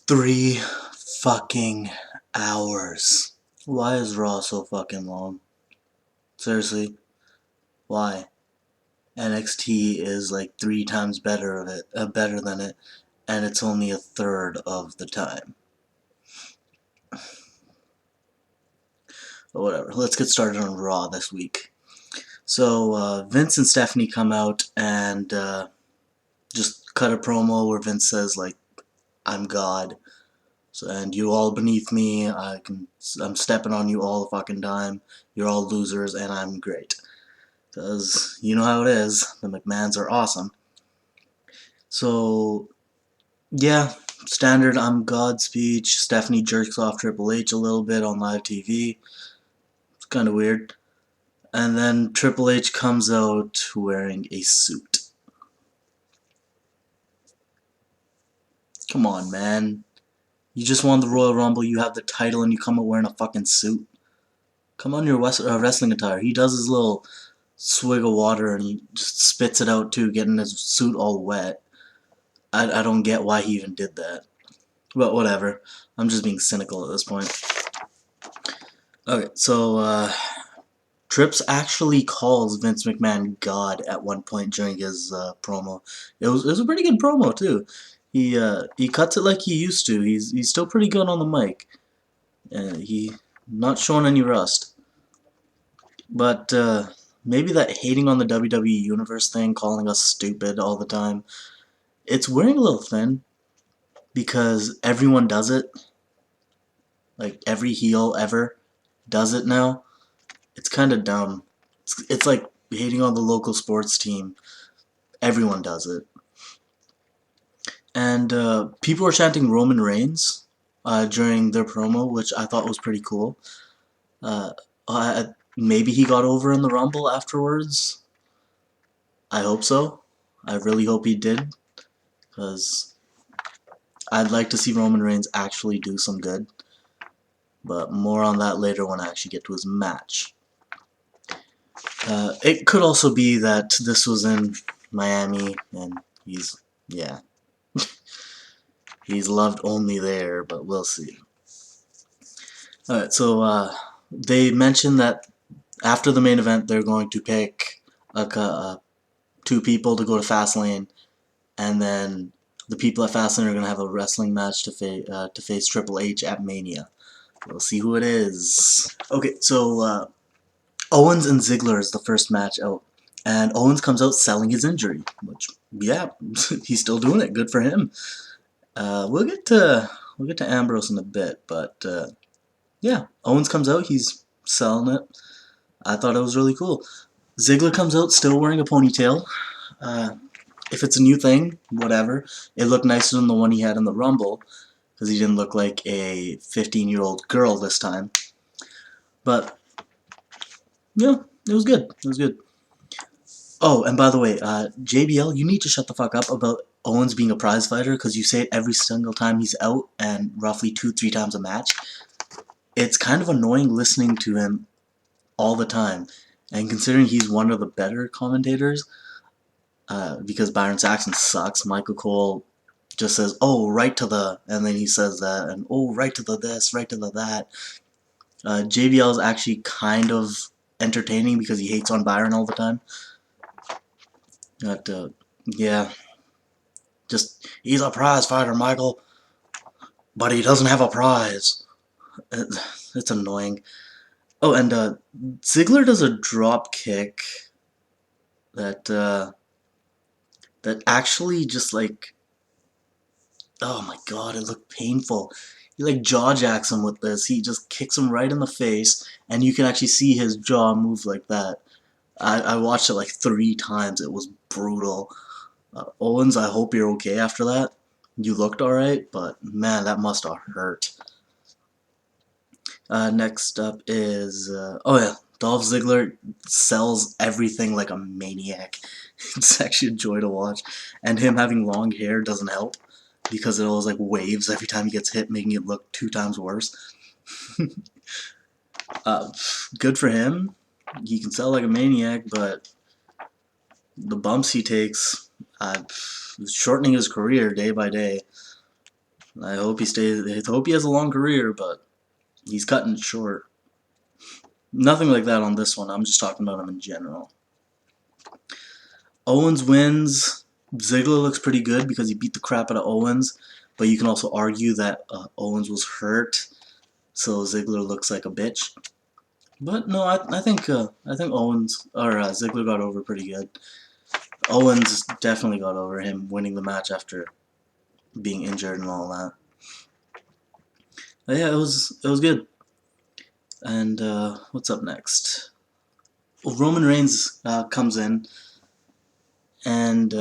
3 fucking hours. Why is Raw so fucking long? Seriously, why? NXT is like 3 times better than it, and it's only a third of the time. But whatever. Let's get started on Raw this week. So Vince and Stephanie come out and just cut a promo where Vince says like, "I'm God." So, and you all beneath me, I'm stepping on you all the fucking time. You're all losers, and I'm great. Because you know how it is. The McMahons are awesome. So, yeah, standard I'm God speech. Stephanie jerks off Triple H a little bit on live TV. It's kind of weird. And then Triple H comes out wearing a suit. Come on, man. You just won the Royal Rumble, you have the title, and you come out wearing a fucking suit. Come on your wrestling attire. He does his little swig of water and he just spits it out too, getting his suit all wet. I don't get why he even did that. But whatever. I'm just being cynical at this point. Okay, so Trips actually calls Vince McMahon God at one point during his promo. It was a pretty good promo too. He cuts it like he used to. He's still pretty good on the mic. He not showing any rust. But maybe that hating on the WWE Universe thing, calling us stupid all the time, it's wearing a little thin because everyone does it. Like every heel ever does it now. It's kind of dumb. It's like hating on the local sports team. Everyone does it. And people were chanting Roman Reigns during their promo, which I thought was pretty cool. Maybe he got over in the Rumble afterwards. I hope so. I really hope he did, because I'd like to see Roman Reigns actually do some good. But more on that later when I actually get to his match. It could also be that this was in Miami, and yeah. He's loved only there, but we'll see. Alright, so they mentioned that after the main event, they're going to pick 2 people to go to Fastlane, and then the people at Fastlane are going to have a wrestling match to face Triple H at Mania. We'll see who it is. Okay, so Owens and Ziggler is the first match out, and Owens comes out selling his injury, which, yeah, he's still doing it. Good for him. We'll get to Ambrose in a bit, but yeah, Owens comes out, he's selling it. I thought it was really cool. Ziggler comes out still wearing a ponytail. If it's a new thing, whatever. It looked nicer than the one he had in the Rumble, because he didn't look like a 15-year-old girl this time. But yeah, it was good. It was good. Oh, and by the way, JBL, you need to shut the fuck up about Owens being a prize fighter, because you say it every single time he's out, and roughly 2-3 times a match. It's kind of annoying listening to him all the time, and considering he's one of the better commentators, because Byron Saxton sucks, Michael Cole just says, "Oh, right to the," and then he says that, and "Oh, right to the this, right to the that." JBL is actually kind of entertaining because he hates on Byron all the time. But yeah, just he's a prize fighter, Michael, but he doesn't have a prize. It's annoying. Oh, and Ziggler does a drop kick that that actually just like, oh my god, it looked painful. He like jaw jacks him with this. He just kicks him right in the face, and you can actually see his jaw move like that. I watched it like 3 times. It was brutal. Owens, I hope you're okay after that. You looked alright, but man, that must have hurt. Next up is, oh yeah, Dolph Ziggler sells everything like a maniac. It's actually a joy to watch. And him having long hair doesn't help, because it always like waves every time he gets hit, making it look 2 times worse. Good for him. He can sell like a maniac, but the bumps he takes, shortening his career day by day. I hope he stays. I hope he has a long career, but he's cutting it short. Nothing like that on this one. I'm just talking about him in general. Owens wins. Ziggler looks pretty good because he beat the crap out of Owens, but you can also argue that Owens was hurt, so Ziggler looks like a bitch. But no, I think Owens or Ziggler got over pretty good. Owens definitely got over him winning the match after being injured and all that. But yeah, it was good. And what's up next? Well, Roman Reigns comes in, and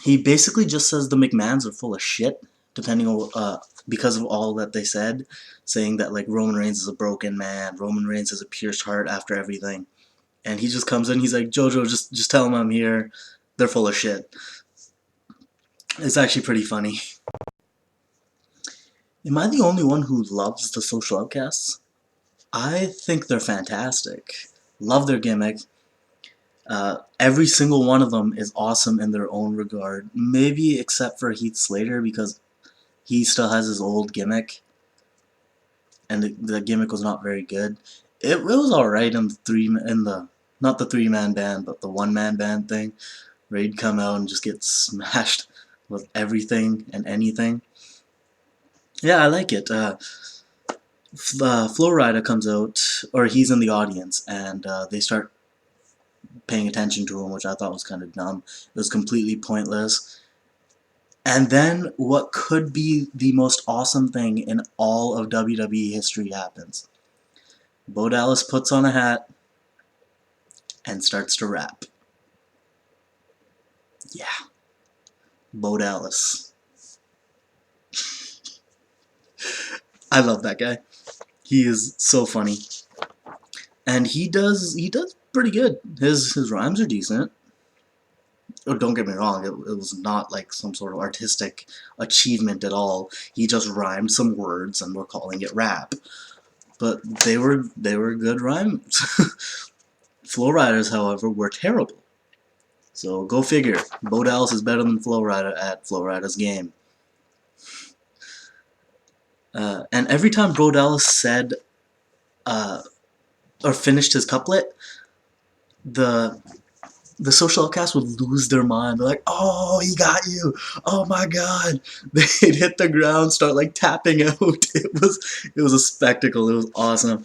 he basically just says the McMahons are full of shit, depending on because of all that they said, saying that like Roman Reigns is a broken man, Roman Reigns has a pierced heart after everything, and he just comes in, he's like, JoJo, just tell them I'm here, they're full of shit. It's actually pretty funny. Am I the only one who loves the Social Outcasts? I think they're fantastic. Love their gimmick. Every single one of them is awesome in their own regard. Maybe except for Heath Slater because he still has his old gimmick, and the gimmick was not very good. It was alright in the not the 3-man band, but the 1-man band thing, where he'd come out and just get smashed with everything and anything. Yeah, I like it. Flo Rida comes out, or he's in the audience, and they start paying attention to him, which I thought was kind of dumb. It was completely pointless. And then what could be the most awesome thing in all of WWE history happens. Bo Dallas puts on a hat and starts to rap. Yeah. Bo Dallas. I love that guy. He is so funny. And he does pretty good. His rhymes are decent. Oh, don't get me wrong, it was not like some sort of artistic achievement at all. He just rhymed some words and we're calling it rap. But they were good rhymes. Flow Riders, however, were terrible. So go figure. Bo Dallas is better than Flow Rider at Flow Rider's game. And every time Bo Dallas said or finished his couplet, the Social Outcasts would lose their mind. They're like, "Oh, he got you! Oh my God!" They'd hit the ground, start like tapping out. It was a spectacle. It was awesome.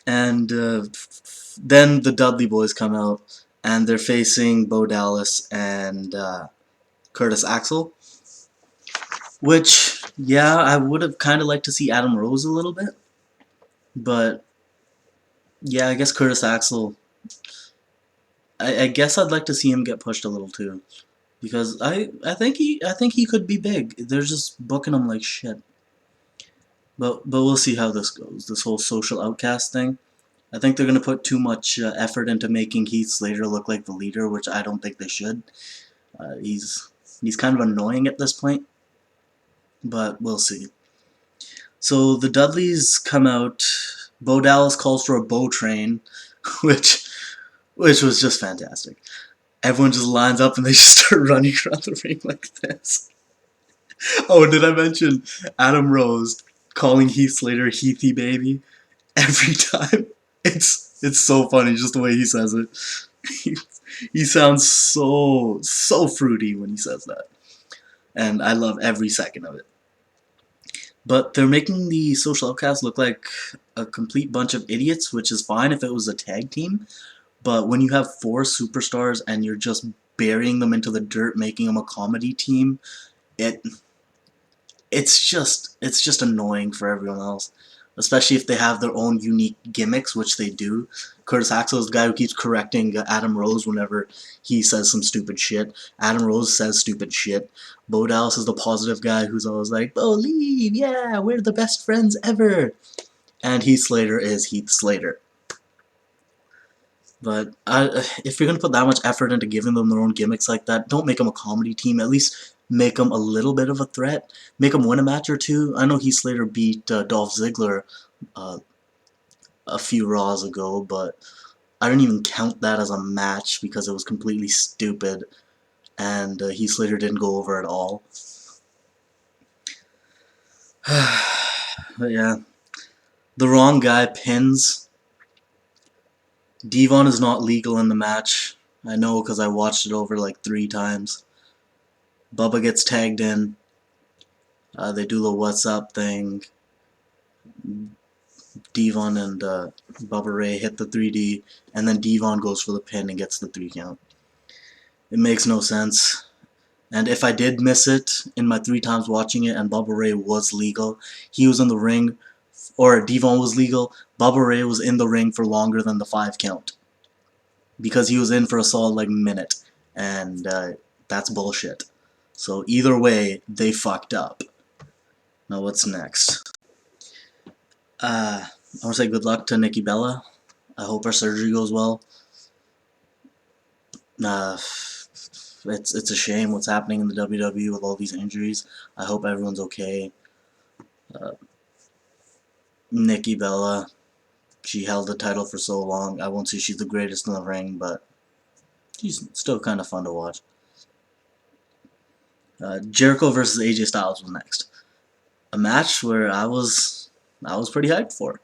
And then the Dudley Boys come out, and they're facing Bo Dallas and Curtis Axel. Which, yeah, I would have kind of liked to see Adam Rose a little bit, but yeah, I guess Curtis Axel. I guess I'd like to see him get pushed a little too, because I think he could be big. They're just booking him like shit. But we'll see how this goes. This whole Social Outcast thing. I think they're gonna put too much effort into making Heath Slater look like the leader, which I don't think they should. He's kind of annoying at this point, but we'll see. So the Dudleys come out. Bo Dallas calls for a bow train, which was just fantastic. Everyone just lines up and they just start running around the ring like this. Oh, and did I mention Adam Rose calling Heath Slater Heathy Baby every time? It's so funny just the way he says it. He sounds so fruity when he says that, and I love every second of it. But they're making the Social Outcasts look like a complete bunch of idiots, which is fine if it was a tag team. But when you have 4 superstars and you're just burying them into the dirt, making them a comedy team, it's just annoying for everyone else. Especially if they have their own unique gimmicks, which they do. Curtis Axel is the guy who keeps correcting Adam Rose whenever he says some stupid shit. Adam Rose says stupid shit. Bo Dallas is the positive guy who's always like, "Believe, yeah, we're the best friends ever." And Heath Slater is Heath Slater. But if you're going to put that much effort into giving them their own gimmicks like that, don't make them a comedy team. At least make them a little bit of a threat. Make them win a match or two. I know Heath Slater beat Dolph Ziggler a few Raws ago, but I don't even count that as a match because it was completely stupid, and Heath Slater didn't go over at all. But yeah, the wrong guy pins. Devon is not legal in the match. I know because I watched it over like 3 times. Bubba gets tagged in. They do the what's up thing. Devon and Bubba Ray hit the 3D, and then Devon goes for the pin and gets the 3 count. It makes no sense. And if I did miss it in my 3 times watching it and Bubba Ray was legal, he was in the ring, or Devon was legal, Bubba Ray was in the ring for longer than the 5 count. Because he was in for a solid like minute, and that's bullshit. So either way, they fucked up. Now what's next? I want to say good luck to Nikki Bella. I hope her surgery goes well. It's a shame what's happening in the WWE with all these injuries. I hope everyone's okay. Nikki Bella, she held the title for so long. I won't say she's the greatest in the ring, but she's still kind of fun to watch. Jericho versus AJ Styles was next. A match where I was pretty hyped for.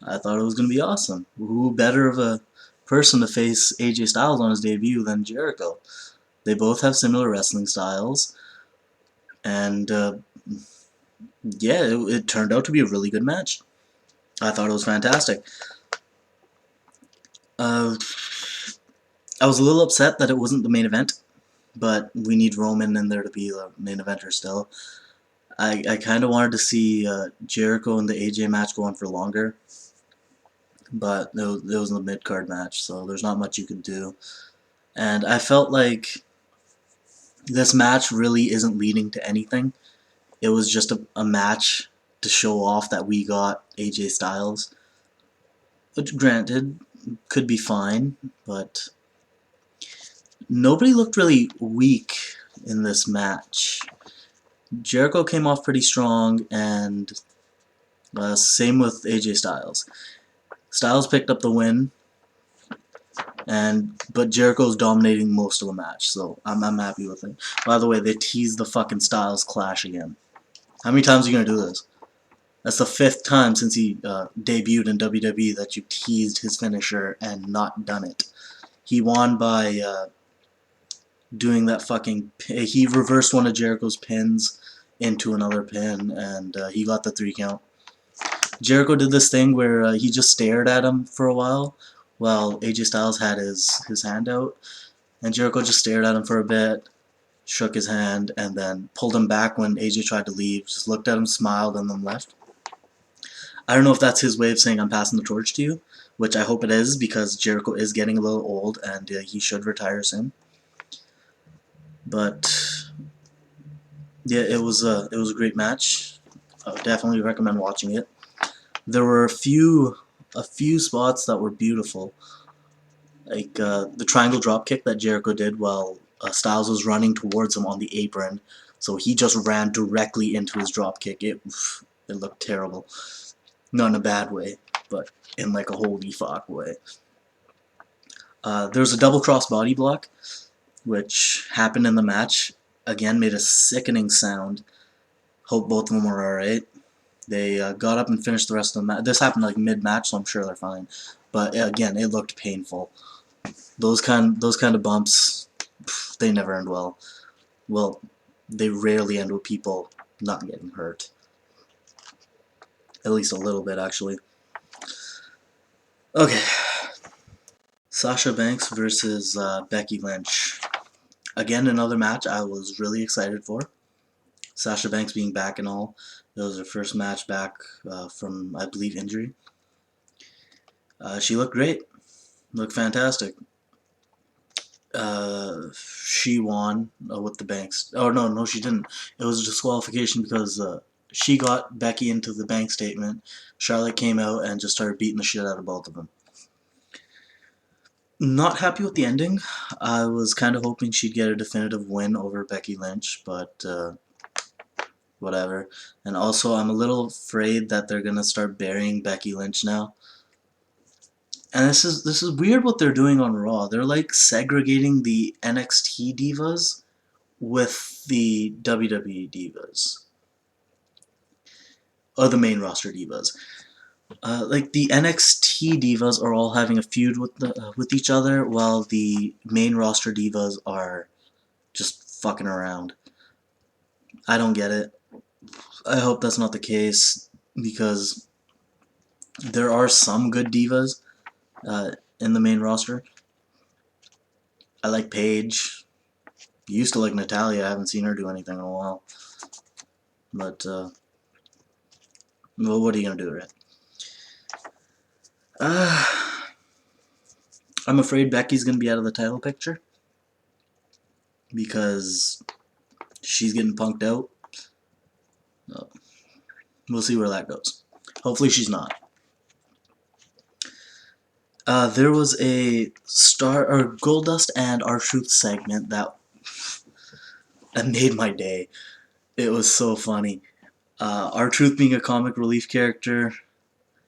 I thought it was going to be awesome. Who better of a person to face AJ Styles on his debut than Jericho? They both have similar wrestling styles, and yeah, it turned out to be a really good match. I thought it was fantastic. I was a little upset that it wasn't the main event, but we need Roman in there to be the main eventer still. I kind of wanted to see Jericho and the AJ match go on for longer, but it was a mid-card match, so there's not much you could do. And I felt like this match really isn't leading to anything. It was just a match to show off that we got AJ Styles, which granted could be fine, but nobody looked really weak in this match. Jericho came off pretty strong, and same with AJ Styles. Styles picked up the win, but Jericho's dominating most of the match, so I'm happy with it. By the way, they teased the fucking Styles Clash again. How many times are you gonna do this? That's the 5th time since he debuted in WWE that you teased his finisher and not done it. He won by doing that fucking... He reversed one of Jericho's pins into another pin, and he got the 3 count. Jericho did this thing where he just stared at him for a while AJ Styles had his hand out, and Jericho just stared at him for a bit, shook his hand, and then pulled him back when AJ tried to leave, just looked at him, smiled, and then left. I don't know if that's his way of saying I'm passing the torch to you, which I hope it is, because Jericho is getting a little old, and he should retire soon. But yeah, it was a great match. I would definitely recommend watching it. There were a few spots that were beautiful, like the triangle dropkick that Jericho did while Styles was running towards him on the apron. So he just ran directly into his dropkick. It looked terrible. Not in a bad way, but in like a holy fuck way. There's a double cross body block, which happened in the match. Again, made a sickening sound. Hope both of them were alright. They got up and finished the rest of the match. This happened like mid-match, so I'm sure they're fine. But again, it looked painful. Those kind of bumps, they never end well. Well, they rarely end with people not getting hurt. At least a little bit, actually. Okay. Sasha Banks versus Becky Lynch. Again, another match I was really excited for. Sasha Banks being back and all. It was her first match back from, I believe, injury. She looked great. Looked fantastic. She won with the Banks. Oh, no, she didn't. It was a disqualification because she got Becky into the bank statement. Charlotte came out and just started beating the shit out of both of them. Not happy with the ending. I was kind of hoping she'd get a definitive win over Becky Lynch, but whatever. And also, I'm a little afraid that they're gonna start burying Becky Lynch now. And this is weird what they're doing on Raw. They're like segregating the NXT divas with the WWE divas. or the main roster divas. Like the NXT divas are all having a feud with each other, while the main roster divas are just fucking around. I don't get it. I hope that's not the case because there are some good divas in the main roster. I like Paige. Used to like Natalia. I haven't seen her do anything in a while. But well, what are you gonna do, right? I'm afraid Becky's gonna be out of the title picture because she's getting punked out. We'll see where that goes. Hopefully she's not. There was a Goldust and R-Truth segment that made my day. It was so funny. R-Truth being a comic relief character,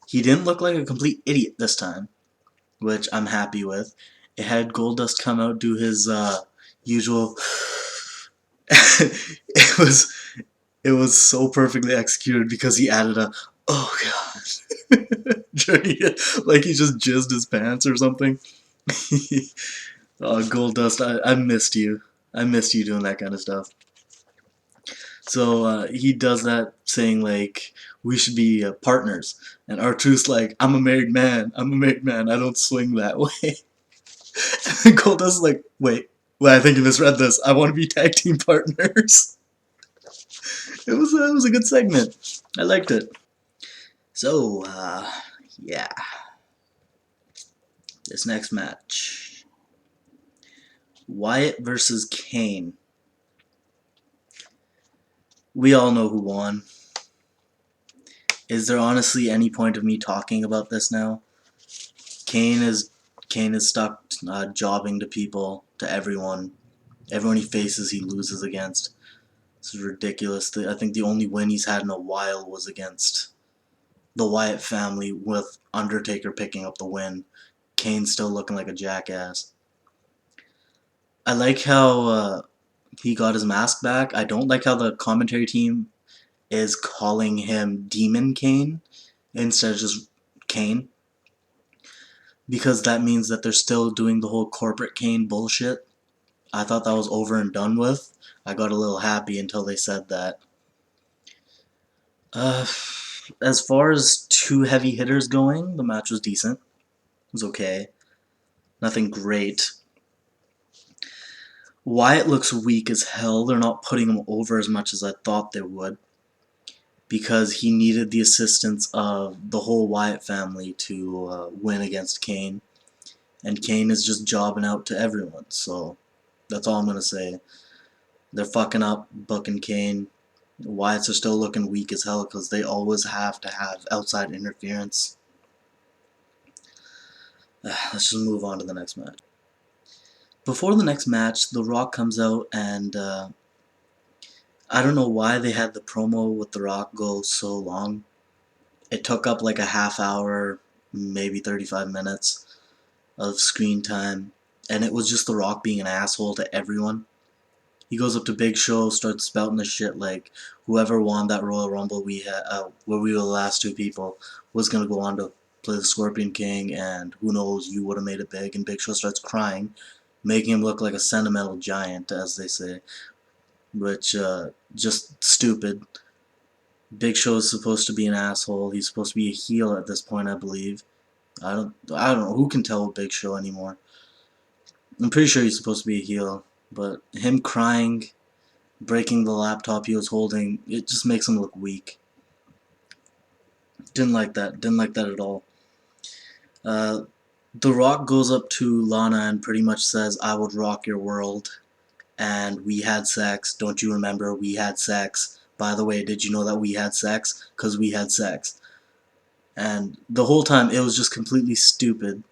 he didn't look like a complete idiot this time, which I'm happy with. It had Goldust come out, do his usual. it was so perfectly executed because he added a "oh god" like he just jizzed his pants or something. Goldust, I missed you. I missed you doing that kind of stuff. So he does that saying like we should be partners, and R-Truth's like I'm a married man. I'm a married man. I don't swing that way. And Goldust's like wait, I think you misread this. I want to be tag team partners. It was a good segment. I liked it. So yeah, this next match, Wyatt versus Kane. We all know who won. Is there honestly any point of me talking about this now? Kane is stuck jobbing to people, to everyone. Everyone he faces, he loses against. This is ridiculous. I think the only win he's had in a while was against the Wyatt family, with Undertaker picking up the win. Kane's still looking like a jackass. I like how he got his mask back. I don't like how the commentary team is calling him Demon Kane instead of just Kane, because that means that they're still doing the whole corporate Kane bullshit. I thought that was over and done with. I got a little happy until they said that. As far as two heavy hitters going, the match was decent. It was okay. Nothing great. Wyatt looks weak as hell. They're not putting him over as much as I thought they would, because he needed the assistance of the whole Wyatt family to win against Kane. And Kane is just jobbing out to everyone, so that's all I'm going to say. They're fucking up booking Kane. Wyatts are still looking weak as hell because they always have to have outside interference. Let's just move on to the next match. Before the next match, The Rock comes out and I don't know why they had the promo with The Rock go so long. It took up like a half hour, maybe 35 minutes of screen time, and it was just The Rock being an asshole to everyone. He goes up to Big Show, starts spouting the shit like whoever won that Royal Rumble we had, where we were the last two people, was gonna go on to play the Scorpion King, and who knows, you would have made it big. And Big Show starts crying, making him look like a sentimental giant, as they say, which just stupid. Big Show is supposed to be an asshole. He's supposed to be a heel at this point, I believe. I don't know who can tell Big Show anymore. I'm pretty sure he's supposed to be a heel, but him crying, breaking the laptop he was holding, it just makes him look weak. Didn't like that. Didn't like that at all. The Rock goes up to Lana and pretty much says, "I would rock your world, and we had sex. Don't you remember? We had sex. By the way, did you know that we had sex? Because we had sex." And the whole time, it was just completely stupid,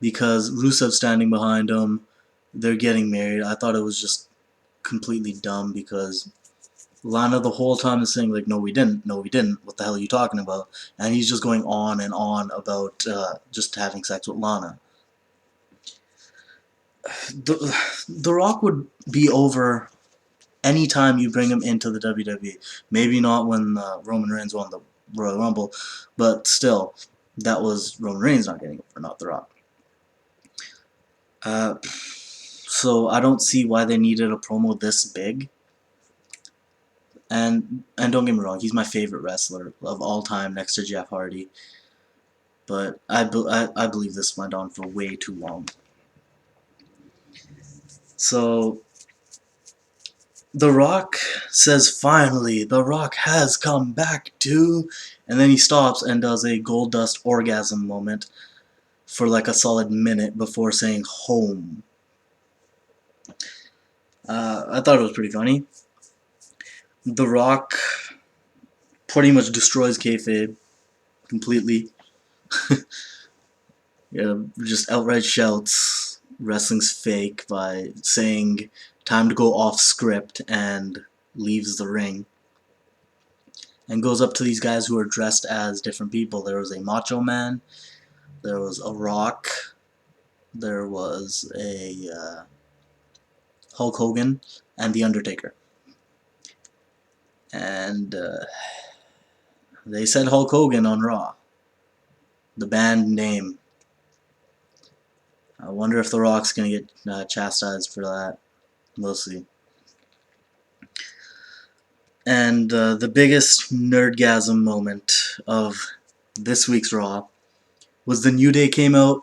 because Rusev's standing behind him. They're getting married. I thought it was just completely dumb, because Lana the whole time is saying like, "No, we didn't. No, we didn't. What the hell are you talking about?" And he's just going on and on about just having sex with Lana. The Rock would be over anytime you bring him into the WWE. Maybe not when Roman Reigns won the Royal Rumble, but still, that was Roman Reigns not getting over, not The Rock. So I don't see why they needed a promo this big. And don't get me wrong, he's my favorite wrestler of all time next to Jeff Hardy. But I believe this went on for way too long. So The Rock says, finally, The Rock has come back too. And then he stops and does a Goldust orgasm moment for like a solid minute before saying home. I thought it was pretty funny. The Rock pretty much destroys kayfabe completely. Yeah, just outright shouts wrestling's fake by saying time to go off script and leaves the ring. And goes up to these guys who are dressed as different people. There was a Macho Man, there was a Rock, there was a Hulk Hogan, and The Undertaker. And they said Hulk Hogan on Raw. The band name. I wonder if The Rock's going to get chastised for that. We'll see. And the biggest nerdgasm moment of this week's Raw was the New Day came out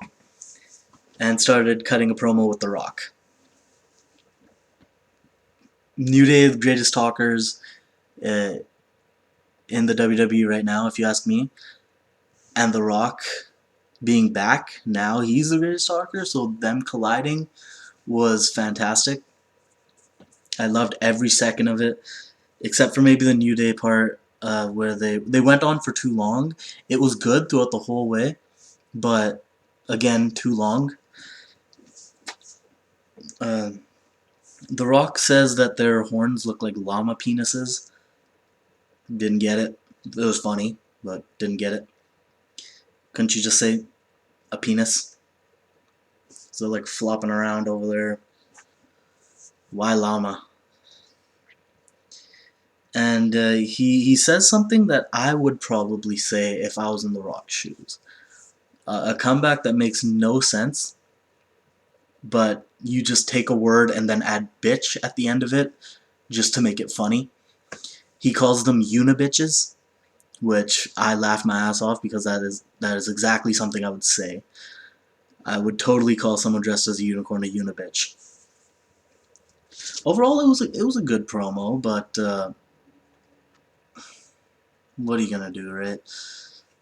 and started cutting a promo with The Rock. New Day, the greatest talkers in the WWE right now, if you ask me. And The Rock being back, now he's the greatest talker, so them colliding was fantastic. I loved every second of it, except for maybe the New Day part where they went on for too long. It was good throughout the whole way, but again, too long. The Rock says that their horns look like llama penises. Didn't get it. It was funny, but didn't get it. Couldn't you just say a penis? So like flopping around over there. Why llama? And he says something that I would probably say if I was in The Rock's shoes. A comeback that makes no sense, but you just take a word and then add bitch at the end of it just to make it funny. He calls them unibitches, which I laughed my ass off because that is exactly something I would say. I would totally call someone dressed as a unicorn a unibitch. Overall, it was a good promo, but what are you gonna do, right?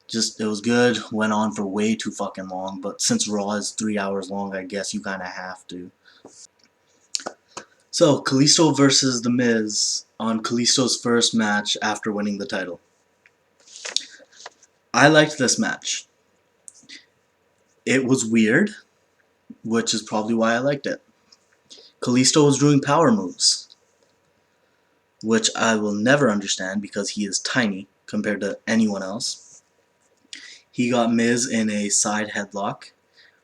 Just, it was good, went on for way too fucking long, but since Raw is 3 hours long, I guess you kinda have to. So, Kalisto versus The Miz on Kalisto's first match after winning the title. I liked this match. It was weird, which is probably why I liked it. Kalisto was doing power moves, which I will never understand because he is tiny compared to anyone else. He got Miz in a side headlock,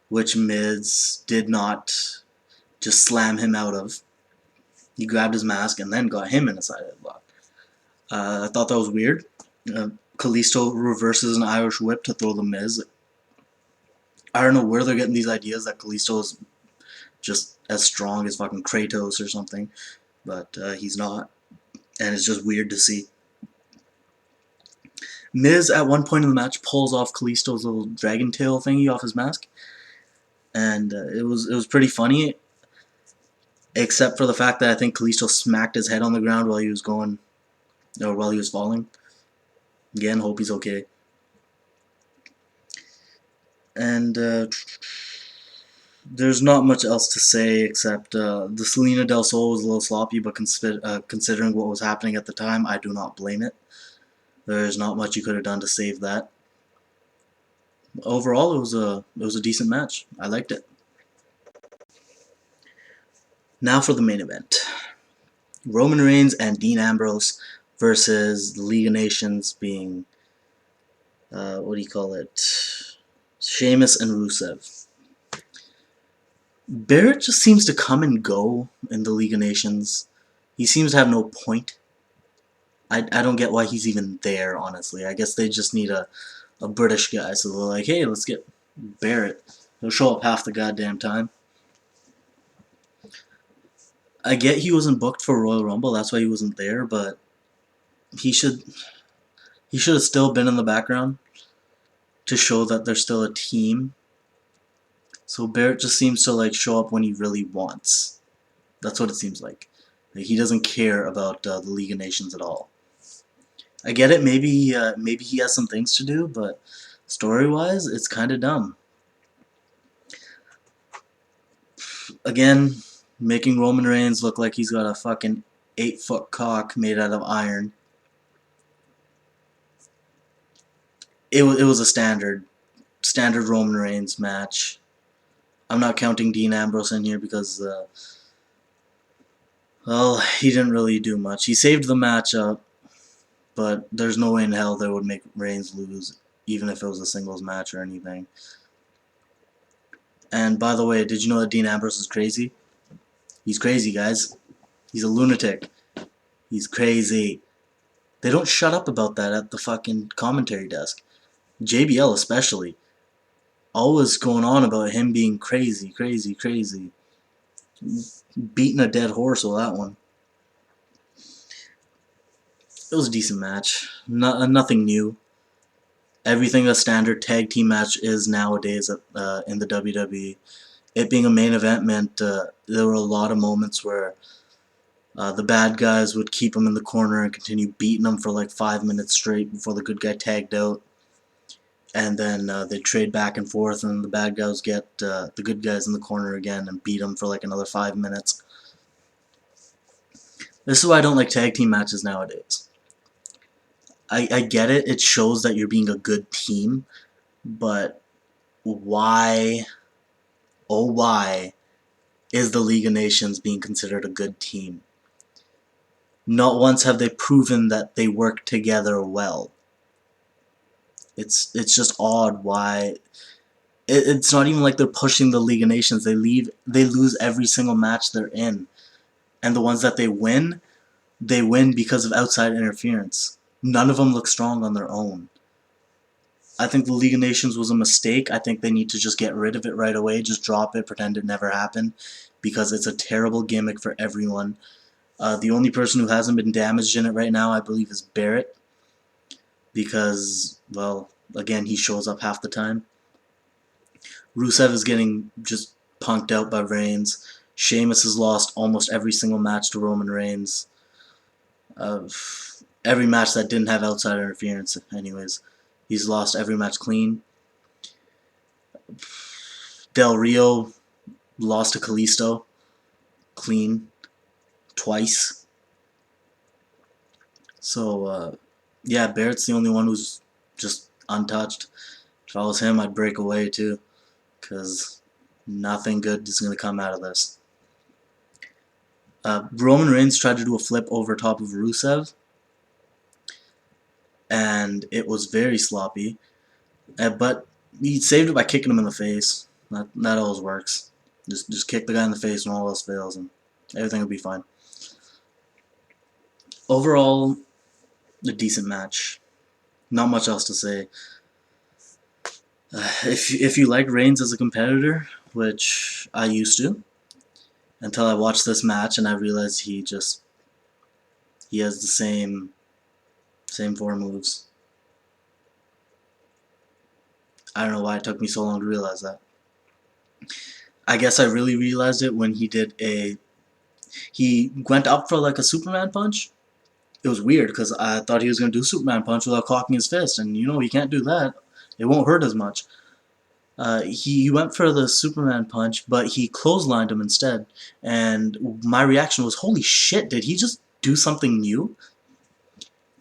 which Miz did not just slam him out of. He grabbed his mask and then got him in a side headlock. I thought that was weird. Kalisto reverses an Irish whip to throw the Miz. I don't know where they're getting these ideas that Kalisto is just as strong as fucking Kratos or something, but he's not, and it's just weird to see. Miz at one point in the match pulls off Kalisto's little dragon tail thingy off his mask, and it was pretty funny, except for the fact that I think Kalisto smacked his head on the ground while he was going, or while he was falling. Again, hope he's okay. And there's not much else to say except the Selena Del Sol was a little sloppy, but considering what was happening at the time, I do not blame it. There's not much you could have done to save that. Overall, it was a decent match. I liked it. Now for the main event. Roman Reigns and Dean Ambrose versus the League of Nations being, what do you call it? Sheamus and Rusev. Barrett just seems to come and go in the League of Nations. He seems to have no point. I don't get why he's even there, honestly. I guess they just need a British guy, so they're like, hey, let's get Barrett. He'll show up half the goddamn time. I get he wasn't booked for Royal Rumble, that's why he wasn't there, but he should have still been in the background to show that they're still a team. So Barrett just seems to like show up when he really wants. That's what it seems like. He doesn't care about the League of Nations at all. I get it. Maybe he has some things to do, but story-wise, it's kind of dumb. Again, making Roman Reigns look like he's got a fucking 8-foot cock made out of iron. It was a standard Roman Reigns match. I'm not counting Dean Ambrose in here because, well, he didn't really do much. He saved the match up, but there's no way in hell that would make Reigns lose, even if it was a singles match or anything. And by the way, did you know that Dean Ambrose is crazy? He's crazy, guys. He's a lunatic. He's crazy. They don't shut up about that at the fucking commentary desk. JBL especially. Always going on about him being crazy, crazy, crazy. Beating a dead horse with that one. It was a decent match. Nothing new. Everything a standard tag team match is nowadays in the WWE. It being a main event meant there were a lot of moments where the bad guys would keep them in the corner and continue beating them for like 5 minutes straight before the good guy tagged out. And then they'd trade back and forth, and the bad guys get the good guys in the corner again and beat them for like another 5 minutes. This is why I don't like tag team matches nowadays. I get it, it shows that you're being a good team, but why, oh why, is the League of Nations being considered a good team? Not once have they proven that they work together well. It's just odd why. It's not even like they're pushing the League of Nations. They lose every single match they're in, and the ones that they win because of outside interference. None of them look strong on their own. I think the League of Nations was a mistake. I think they need to just get rid of it right away. Just drop it, pretend it never happened, because it's a terrible gimmick for everyone. The only person who hasn't been damaged in it right now, I believe, is Barrett. Because, well, again, he shows up half the time. Rusev is getting just punked out by Reigns. Sheamus has lost almost every single match to Roman Reigns. Every match that didn't have outside interference, anyways. He's lost every match clean. Del Rio lost to Kalisto. Clean. Twice. So, yeah, Barrett's the only one who's just untouched. If I was him, I'd break away too. Because nothing good is going to come out of this. Roman Reigns tried to do a flip over top of Rusev, and it was very sloppy. But he saved it by kicking him in the face. That always works. Just kick the guy in the face when all else fails, and everything will be fine. Overall, a decent match. Not much else to say. If you like Reigns as a competitor, which I used to, until I watched this match and I realized he has the same 4 moves. I don't know why it took me so long to realize that. I guess I really realized it when he went up for like a Superman punch. It was weird because I thought he was going to do Superman punch without cocking his fist, and you know he can't do that. It won't hurt as much. He went for the Superman punch, but he clotheslined him instead. And my reaction was, holy shit, did he just do something new?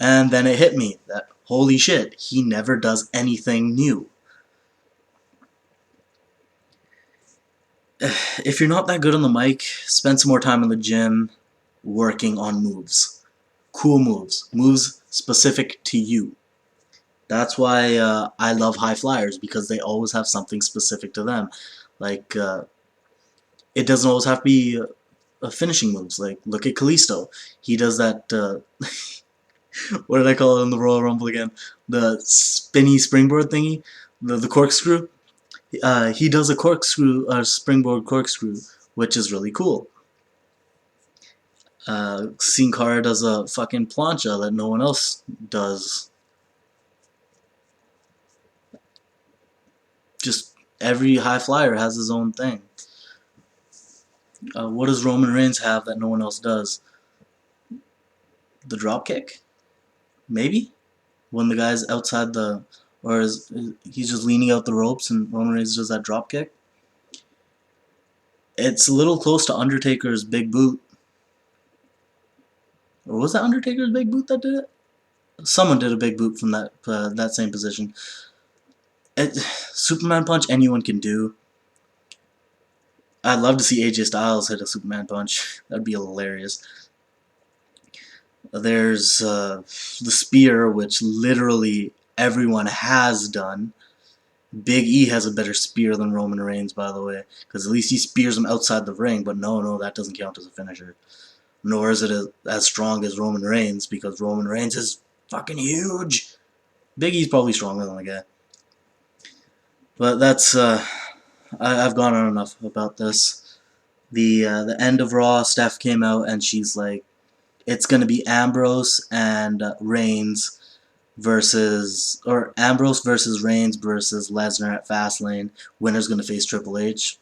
And then it hit me that, holy shit, he never does anything new. If you're not that good on the mic, spend some more time in the gym working on moves. Cool moves. Moves specific to you. That's why I love high flyers, because they always have something specific to them. Like, it doesn't always have to be finishing moves. Like, look at Kalisto. He does that, what did I call it in the Royal Rumble again? The spinny springboard thingy? The corkscrew? He does a corkscrew, springboard corkscrew, which is really cool. Sin Cara does a fucking plancha that no one else does. Just every high flyer has his own thing. What does Roman Reigns have that no one else does? The drop kick? Maybe? When the guy's outside the... Or he's just leaning out the ropes and Roman Reigns does that drop kick? It's a little close to Undertaker's big boot. Or was that Undertaker's big boot that did it? Someone did a big boot from that same position. Superman punch anyone can do. I'd love to see AJ Styles hit a Superman punch. That'd be hilarious. There's the spear, which literally everyone has done. Big E has a better spear than Roman Reigns, by the way, because at least he spears him outside the ring, but no, that doesn't count as a finisher. Nor is it as strong as Roman Reigns, because Roman Reigns is fucking huge. Big E's probably stronger than the guy. But that's, I've gone on enough about this. The end of Raw, Steph came out and she's like, it's going to be Ambrose and Reigns Ambrose versus Reigns versus Lesnar at Fastlane. Winner's going to face Triple H.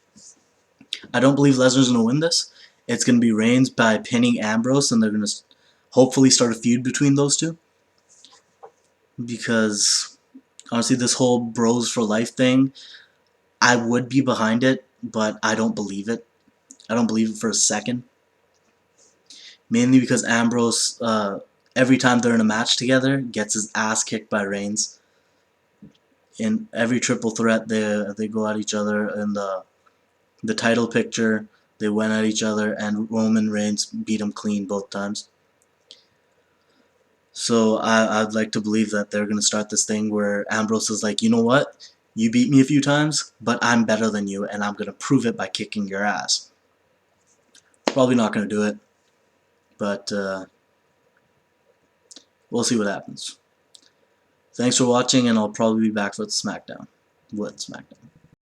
I don't believe Lesnar's going to win this. It's going to be Reigns by pinning Ambrose, and they're going to hopefully start a feud between those two. Because, honestly, this whole Bros for Life thing, I would be behind it, but I don't believe it. I don't believe it for a second. Mainly because Ambrose, every time they're in a match together, gets his ass kicked by Reigns. In every triple threat, they go at each other. In the title picture, they went at each other, and Roman Reigns beat him clean both times. So I'd like to believe that they're going to start this thing where Ambrose is like, you know what? You beat me a few times, but I'm better than you, and I'm going to prove it by kicking your ass. Probably not going to do it, but we'll see what happens. Thanks for watching, and I'll probably be back with SmackDown.